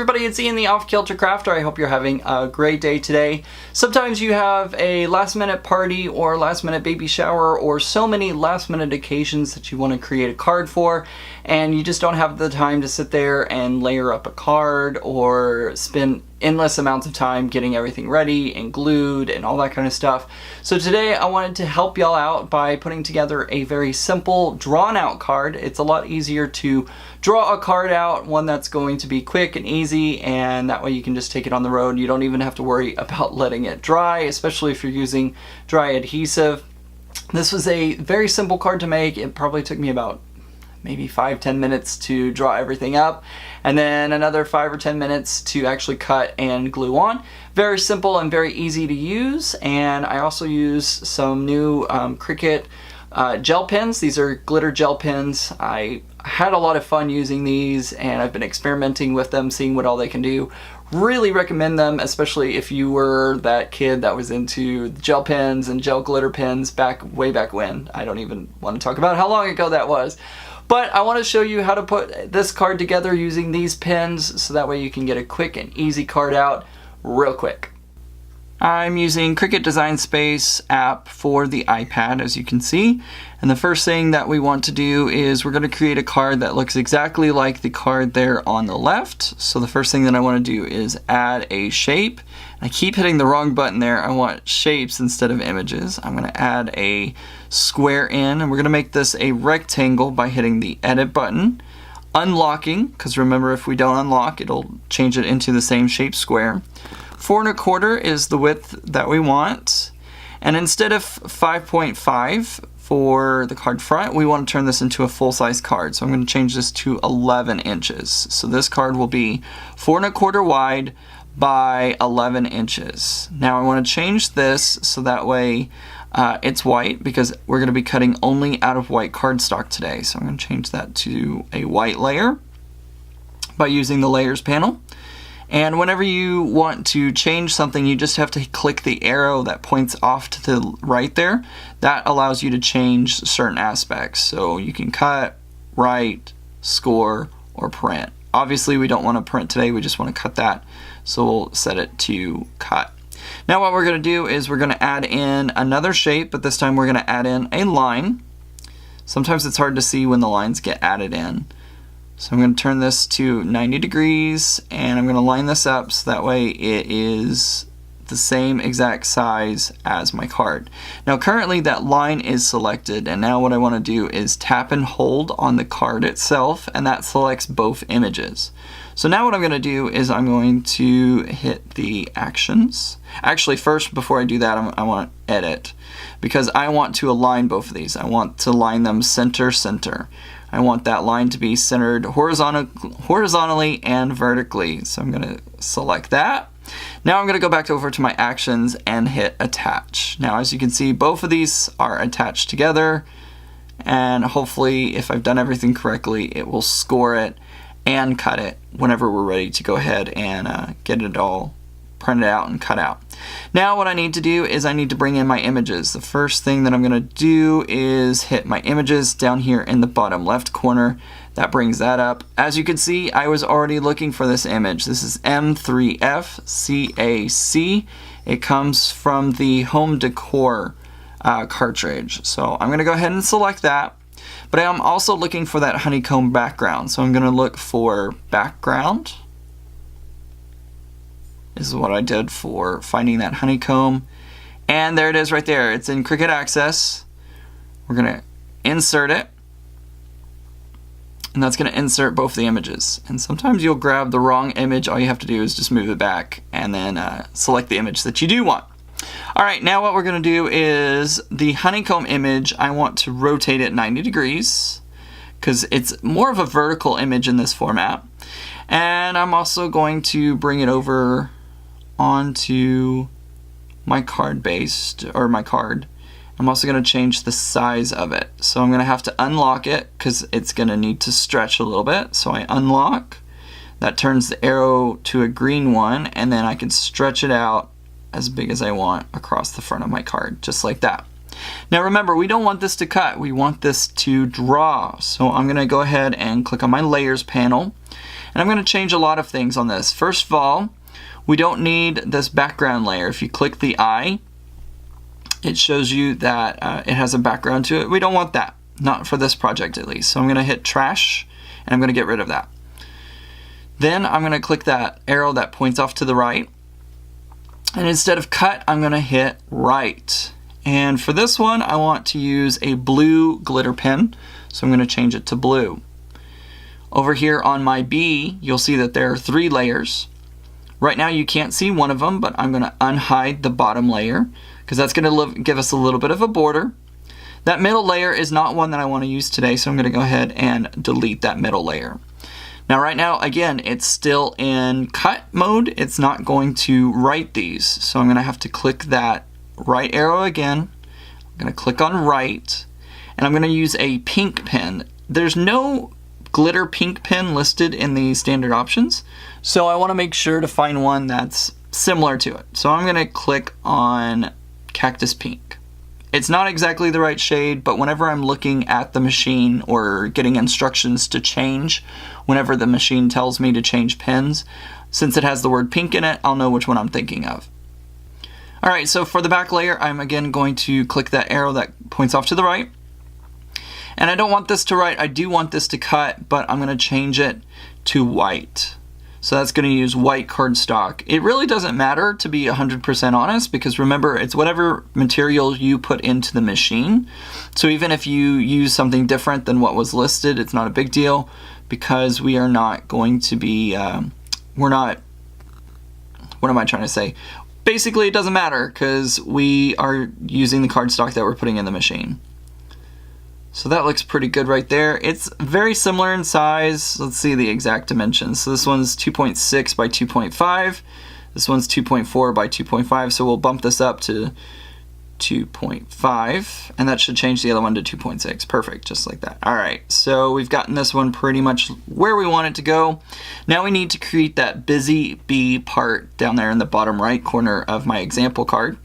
everybody, it's Ian the Off Kilter Crafter. I hope you're having a great day today. Sometimes you have a last minute party or last minute baby shower or so many last minute occasions that you want to create a card for, and you just don't have the time to sit there and layer up a card or spend endless amounts of time getting everything ready and glued and all that kind of stuff. So today I wanted to help y'all out by putting together a very simple drawn out card. It's a lot easier to draw a card out, one that's going to be quick and easy, and that way you can just take it on the road. You don't even have to worry about letting it dry, especially if you're using dry adhesive. This was a very simple card to make. It probably took me about maybe 5-10 minutes to draw everything up, and then another 5 or 10 minutes to actually cut and glue on. Very simple and very easy to use. And I also use some new Cricut gel pens. These are glitter gel pens. I had a lot of fun using these, and I've been experimenting with them, seeing what all they can do. Really recommend them, especially if you were that kid that was into gel pens and gel glitter pens way back when. I don't even want to talk about how long ago that was. But I want to show you how to put this card together using these pens, so that way you can get a quick and easy card out real quick. I'm using Cricut Design Space app for the iPad, as you can see. And the first thing that we want to do is we're going to create a card that looks exactly like the card there on the left. So the first thing that I want to do is add a shape. I keep hitting the wrong button there. I want shapes instead of images. I'm going to add a square in, and we're going to make this a rectangle by hitting the edit button. Unlocking, because remember, if we don't unlock, it'll change it into the same shape square. 4 1/4 is the width that we want, and instead of 5.5 for the card front, we want to turn this into a full-size card. So I'm going to change this to 11 inches. So this card will be 4 1/4 wide by 11 inches. Now I want to change this so that way it's white, because we're going to be cutting only out of white cardstock today. So I'm going to change that to a white layer by using the layers panel. And whenever you want to change something, you just have to click the arrow that points off to the right there. That allows you to change certain aspects. So you can cut, write, score, or print. Obviously we don't want to print today, we just want to cut that. So we'll set it to cut. Now what we're going to do is we're going to add in another shape, but this time we're going to add in a line. Sometimes it's hard to see when the lines get added in. So I'm going to turn this to 90 degrees, and I'm going to line this up so that way it is the same exact size as my card. Now currently that line is selected, and now what I want to do is tap and hold on the card itself, and that selects both images. So now what I'm going to do is I'm going to hit the actions. Actually, first, before I do that, I want to edit, because I want to align both of these. I want to line them center. I want that line to be centered horizontally and vertically. So I'm going to select that. Now I'm going to go back over to my actions and hit attach. Now as you can see, both of these are attached together, and hopefully if I've done everything correctly, it will score it and cut it whenever we're ready to go ahead and get it all printed out and cut out. Now what I need to do is I need to bring in my images. The first thing that I'm going to do is hit my images down here in the bottom left corner. That brings that up. As you can see, I was already looking for this image. This is M3FCAC. It comes from the Home Decor cartridge. So I'm going to go ahead and select that. But I'm also looking for that honeycomb background. So I'm going to look for background. This is what I did for finding that honeycomb. And there it is right there. It's in Cricut Access. We're going to insert it. And that's going to insert both the images. And sometimes you'll grab the wrong image. All you have to do is just move it back and then select the image that you do want. Alright, now what we're going to do is the honeycomb image, I want to rotate it 90 degrees because it's more of a vertical image in this format. And I'm also going to bring it over onto my card base, or my card. I'm also going to change the size of it. So I'm going to have to unlock it because it's going to need to stretch a little bit. So I unlock. That turns the arrow to a green one, and then I can stretch it out as big as I want across the front of my card, just like that. Now remember, we don't want this to cut, we want this to draw. So I'm going to go ahead and click on my layers panel. And I'm going to change a lot of things on this. First of all, we don't need this background layer. If you click the eye, it shows you that it has a background to it. We don't want that, not for this project at least. So I'm going to hit trash, and I'm going to get rid of that. Then I'm going to click that arrow that points off to the right. And instead of cut, I'm going to hit right. And for this one, I want to use a blue glitter pen. So I'm going to change it to blue. Over here on my B, you'll see that there are 3 layers. Right now you can't see one of them, but I'm going to unhide the bottom layer because that's going to give us a little bit of a border. That middle layer is not one that I want to use today, so I'm going to go ahead and delete that middle layer. Now right now, again, it's still in cut mode. It's not going to write these. So I'm going to have to click that right arrow again. I'm going to click on right, and I'm going to use a pink pen. There's no glitter pink pen listed in the standard options, so I want to make sure to find one that's similar to it. So I'm going to click on Cactus Pink. It's not exactly the right shade, but whenever I'm looking at the machine or getting instructions to change, whenever the machine tells me to change pens, since it has the word pink in it, I'll know which one I'm thinking of. Alright, so for the back layer, I'm again going to click that arrow that points off to the right. And I don't want this to write, I do want this to cut, but I'm going to change it to white. So that's going to use white cardstock. It really doesn't matter, to be 100% honest, because remember, it's whatever material you put into the machine. So even if you use something different than what was listed, it's not a big deal, because we are not going to be, what am I trying to say? Basically, it doesn't matter, because we are using the cardstock that we're putting in the machine. So that looks pretty good right there. It's very similar in size. Let's see the exact dimensions. So this one's 2.6 by 2.5. This one's 2.4 by 2.5. So we'll bump this up to 2.5. And that should change the other one to 2.6. Perfect, just like that. All right, so we've gotten this one pretty much where we want it to go. Now we need to create that busy bee part down there in the bottom right corner of my example card.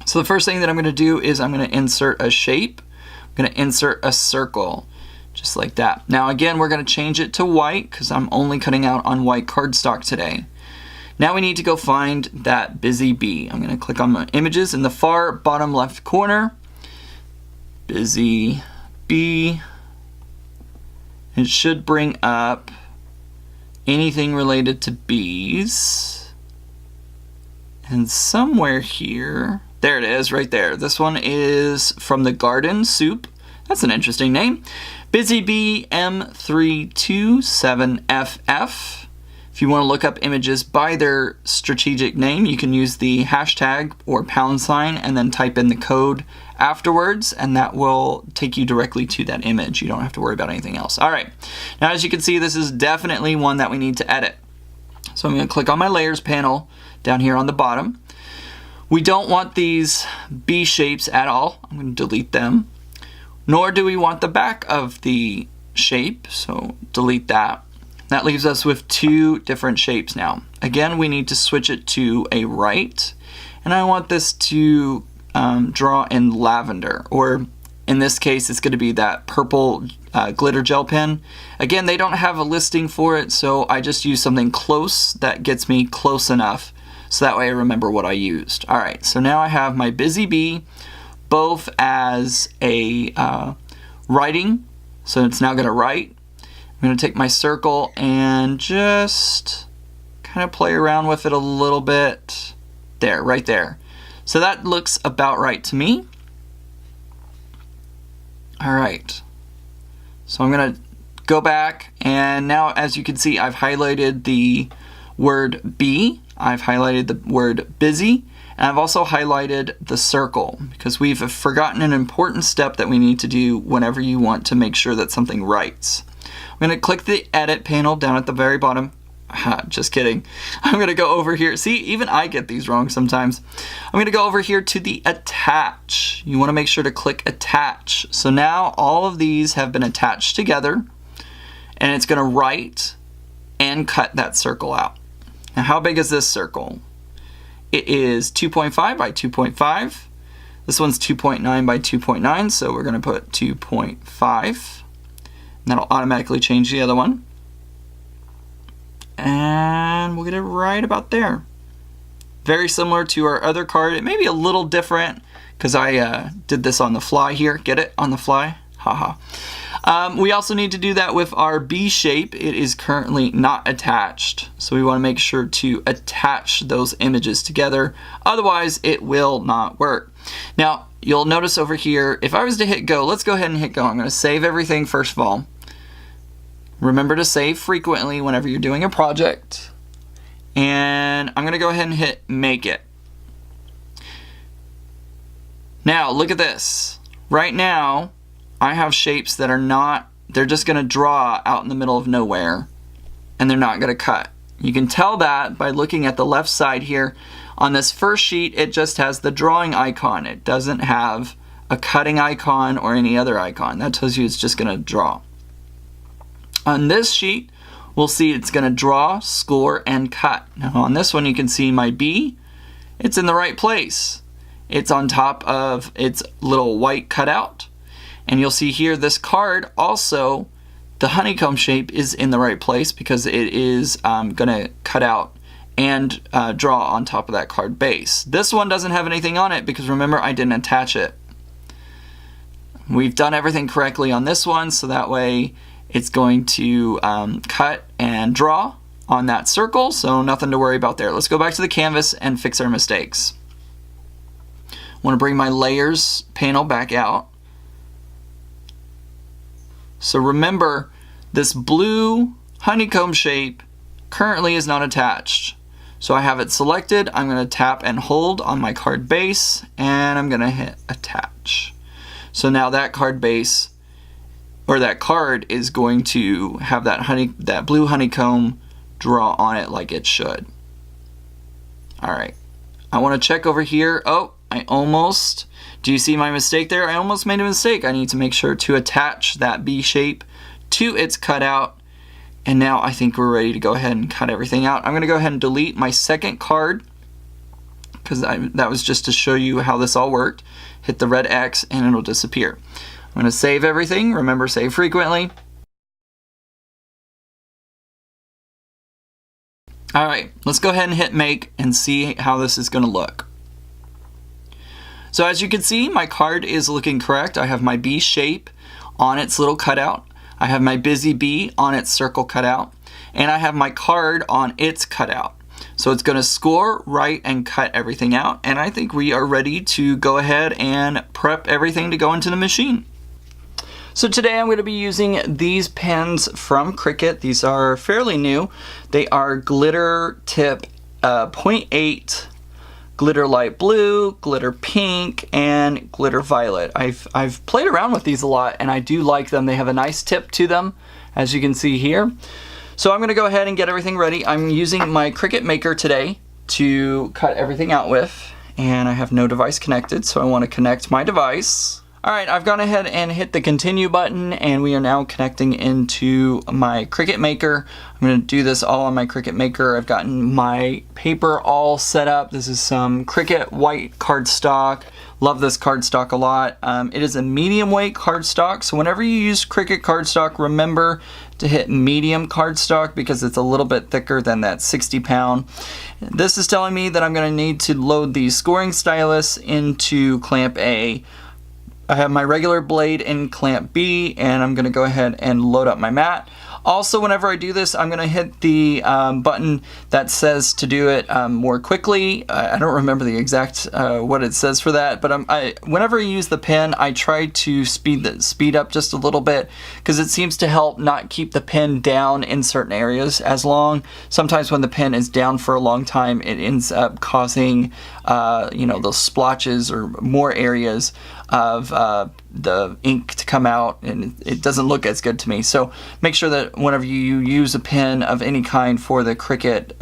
So the first thing that I'm going to do is I'm going to insert a shape. I'm going to insert a circle, just like that. Now again, we're going to change it to white because I'm only cutting out on white cardstock today. Now we need to go find that busy bee. I'm going to click on my images in the far bottom left corner. Busy bee. It should bring up anything related to bees. And somewhere here, there it is, right there. This one is from the Garden Soup. That's an interesting name. Busy Bee M327FF. If you want to look up images by their strategic name, you can use the hashtag or # and then type in the code afterwards, and that will take you directly to that image. You don't have to worry about anything else. All right. Now, as you can see, this is definitely one that we need to edit. So I'm going to click on my Layers panel down here on the bottom. We don't want these bee shapes at all. I'm going to delete them. Nor do we want the back of the shape, so delete that. That leaves us with 2 different shapes now. Again, we need to switch it to a right, and I want this to draw in lavender, or in this case, it's going to be that purple glitter gel pen. Again, they don't have a listing for it, so I just use something close that gets me close enough. So that way I remember what I used. All right, so now I have my busy bee both as a writing, so it's now gonna write. I'm gonna take my circle and just kind of play around with it a little bit. There, right there. So that looks about right to me. All right, so I'm gonna go back, and now as you can see, I've highlighted the word bee. I've highlighted the word busy, and I've also highlighted the circle because we've forgotten an important step that we need to do whenever you want to make sure that something writes. I'm going to click the edit panel down at the very bottom. Just kidding. I'm going to go over here. See, even I get these wrong sometimes. I'm going to go over here to the attach. You want to make sure to click attach. So now all of these have been attached together, and it's going to write and cut that circle out. Now, how big is this circle? It is 2.5 by 2.5. This one's 2.9 by 2.9, so we're going to put 2.5. And that'll automatically change the other one. and we'll get it right about there. Very similar to our other card. It may be a little different because I did this on the fly here. Get it? On the fly? Haha. We also need to do that with our B shape. It is currently not attached, so we want to make sure to attach those images together. Otherwise, it will not work. Now, you'll notice over here, if I was to hit go, let's go ahead and hit go. I'm going to save everything first of all. Remember to save frequently whenever you're doing a project. And I'm going to go ahead and hit make it. Now, look at this. Right now, I have shapes that are not, they're just going to draw out in the middle of nowhere, and they're not going to cut. You can tell that by looking at the left side here. On this first sheet, it just has the drawing icon. It doesn't have a cutting icon or any other icon. That tells you it's just going to draw. On this sheet, we'll see it's going to draw, score, and cut. Now on this one, you can see my B. It's in the right place. It's on top of its little white cutout. And you'll see here this card also, the honeycomb shape is in the right place because it is going to cut out and draw on top of that card base. This one doesn't have anything on it because remember I didn't attach it. We've done everything correctly on this one, so that way it's going to cut and draw on that circle, so nothing to worry about there. Let's go back to the canvas and fix our mistakes. I want to bring my layers panel back out. So remember, this blue honeycomb shape currently is not attached. So I have it selected. I'm going to tap and hold on my card base, and I'm going to hit attach. So now that card base, or that card, is going to have that blue honeycomb draw on it like it should. All right. I want to check over here. Oh, do you see my mistake there? I almost made a mistake. I need to make sure to attach that B shape to its cutout. And now I think we're ready to go ahead and cut everything out. I'm going to go ahead and delete my second card because that was just to show you how this all worked. Hit the red X and it'll disappear. I'm going to save everything. Remember, save frequently. All right, let's go ahead and hit make and see how this is going to look. So as you can see, my card is looking correct. I have my B shape on its little cutout. I have my busy bee on its circle cutout. And I have my card on its cutout. So it's going to score, write, and cut everything out. And I think we are ready to go ahead and prep everything to go into the machine. So today I'm going to be using these pens from Cricut. These are fairly new. They are glitter tip 0.8, glitter light blue, glitter pink, and glitter violet. I've played around with these a lot and I do like them. They have a nice tip to them, as you can see here. So I'm going to go ahead and get everything ready. I'm using my Cricut Maker today to cut everything out with, and I have no device connected, so I want to connect my device. Alright, I've gone ahead and hit the continue button, and we are now connecting into my Cricut Maker. I'm going to do this all on my Cricut Maker. I've gotten my paper all set up. This is some Cricut white cardstock. Love this cardstock a lot. It is a medium weight cardstock, so whenever you use Cricut cardstock, remember to hit medium cardstock because it's a little bit thicker than that 60-pound. This is telling me that I'm going to need to load the scoring stylus into clamp A. I have my regular blade in clamp B, and I'm going to go ahead and load up my mat. Also, whenever I do this, I'm going to hit the button that says to do it more quickly. I don't remember the exact what it says for that, but whenever I use the pen, I try to speed up just a little bit because it seems to help not keep the pen down in certain areas as long. Sometimes when the pen is down for a long time, it ends up causing those splotches or more areas of the ink to come out, and it doesn't look as good to me. So make sure that whenever you use a pen of any kind for the Cricut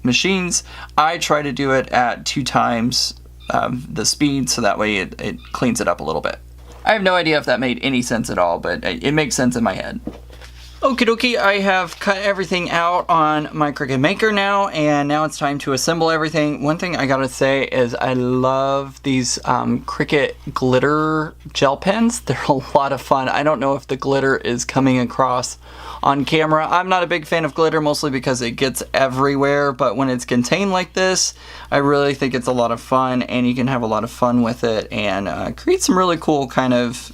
machines, I try to do it at 2 times the speed, so that way it cleans it up a little bit. I have no idea if that made any sense at all, but it makes sense in my head. Okie dokie, I have cut everything out on my Cricut Maker now, and now it's time to assemble everything. One thing I gotta say is I love these Cricut glitter gel pens. They're a lot of fun. I don't know if the glitter is coming across on camera. I'm not a big fan of glitter, mostly because it gets everywhere, but when it's contained like this, I really think it's a lot of fun, and you can have a lot of fun with it and create some really cool kind of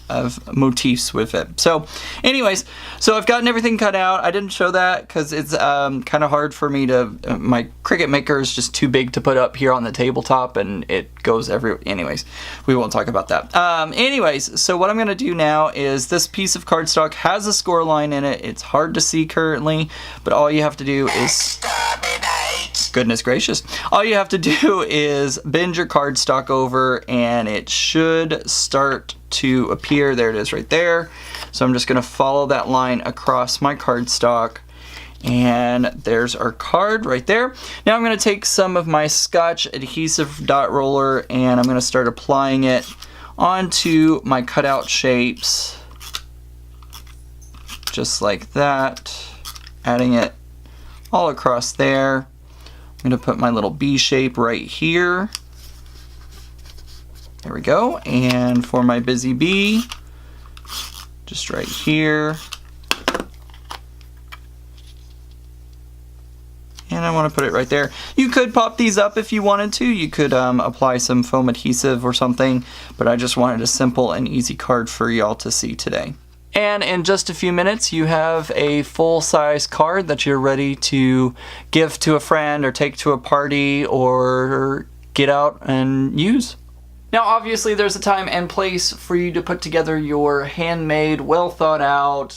motifs with it. So anyways, so I've gotten everything cut out. I didn't show that because it's kind of hard for me to, my Cricut Maker is just too big to put up here on the tabletop, and it goes everywhere. Anyways, we won't talk about that. Anyways, so what I'm gonna do now is this piece of cardstock has a score line in it. It's hard to see currently, but all you have to do is, goodness gracious, all you have to do is bend your cardstock over and it should start to appear. There it is right there. So I'm just going to follow that line across my cardstock, and there's our card right there. Now I'm going to take some of my Scotch adhesive dot roller and I'm going to start applying it onto my cutout shapes just like that, adding it all across there. I'm going to put my little B shape right here. There we go. And for my busy bee, just right here. And I want to put it right there. You could pop these up if you wanted to. You could apply some foam adhesive or something, but I just wanted a simple and easy card for y'all to see today. And in just a few minutes, you have a full-size card that you're ready to give to a friend or take to a party or get out and use. Now, obviously, there's a time and place for you to put together your handmade, well thought out,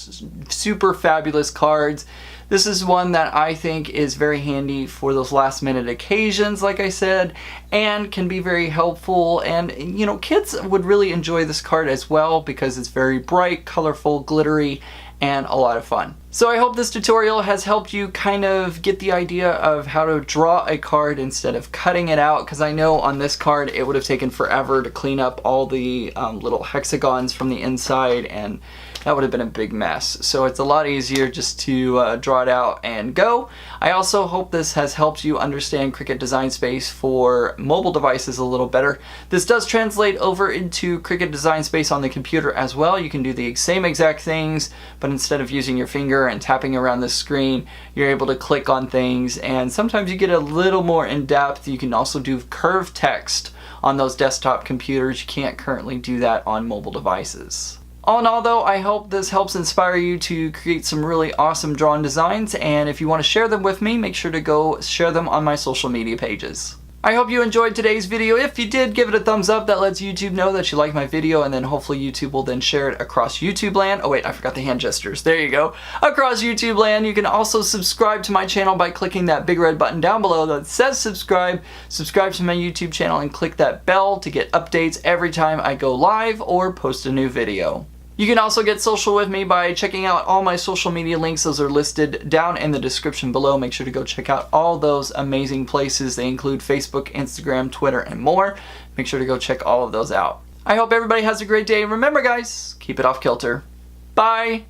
super fabulous cards. This is one that I think is very handy for those last minute occasions, like I said, and can be very helpful. And, you know, kids would really enjoy this card as well because it's very bright, colorful, glittery, and a lot of fun. So I hope this tutorial has helped you kind of get the idea of how to draw a card instead of cutting it out, because I know on this card it would have taken forever to clean up all the little hexagons from the inside, and that would have been a big mess. So it's a lot easier just to draw it out and go. I also hope this has helped you understand Cricut Design Space for mobile devices a little better. This does translate over into Cricut Design Space on the computer as well. You can do the same exact things, but instead of using your finger and tapping around the screen, you're able to click on things, and sometimes you get a little more in depth. You can also do curved text on those desktop computers. You can't currently do that on mobile devices. All in all though, I hope this helps inspire you to create some really awesome drawn designs, and if you want to share them with me, make sure to go share them on my social media pages. I hope you enjoyed today's video. If you did, give it a thumbs up. That lets YouTube know that you like my video, and then hopefully YouTube will then share it across YouTube land. Oh wait, I forgot the hand gestures. There you go. Across YouTube land. You can also subscribe to my channel by clicking that big red button down below that says subscribe. Subscribe to my YouTube channel and click that bell to get updates every time I go live or post a new video. You can also get social with me by checking out all my social media links. Those are listed down in the description below. Make sure to go check out all those amazing places. They include Facebook, Instagram, Twitter, and more. Make sure to go check all of those out. I hope everybody has a great day. Remember guys, keep it off kilter. Bye!